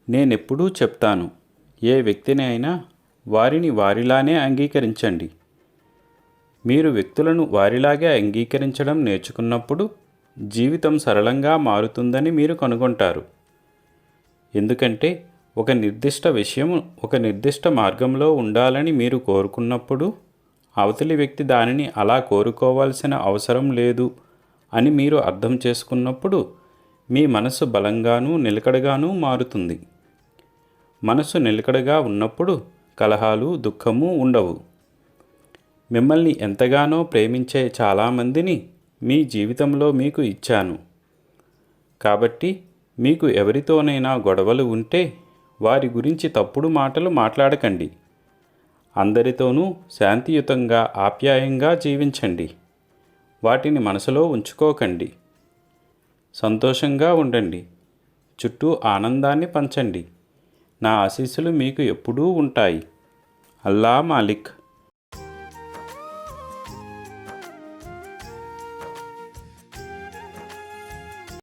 నేనెప్పుడూ చెప్తాను, ఏ వ్యక్తిని అయినా వారిని వారిలానే అంగీకరించండి. మీరు వ్యక్తులను వారిలాగే అంగీకరించడం నేర్చుకున్నప్పుడు జీవితం సరళంగా మారుతుందని మీరు కనుగొంటారు. ఎందుకంటే ఒక నిర్దిష్ట విషయం ఒక నిర్దిష్ట మార్గంలో ఉండాలని మీరు కోరుకున్నప్పుడు అవతలి వ్యక్తి దానిని అలా కోరుకోవాల్సిన అవసరం లేదు అని మీరు అర్థం చేసుకున్నప్పుడు మీ మనసు బలంగానూ నిలకడగానూ మారుతుంది. మనసు నిలకడగా ఉన్నప్పుడు కలహాలు, దుఃఖము ఉండవు. మిమ్మల్ని ఎంతగానో ప్రేమించే చాలామందిని మీ జీవితంలో మీకు ఇచ్చాను. కాబట్టి మీకు ఎవరితోనైనా గొడవలు ఉంటే వారి గురించి తప్పుడు మాటలు మాట్లాడకండి. అందరితోనూ శాంతియుతంగా, ఆప్యాయంగా జీవించండి. వాటిని మనసులో ఉంచుకోకండి. సంతోషంగా ఉండండి. చుట్టూ ఆనందాన్ని పంచండి. నా ఆశీస్సులు మీకు ఎప్పుడూ ఉంటాయి. అల్లా మాలిక్.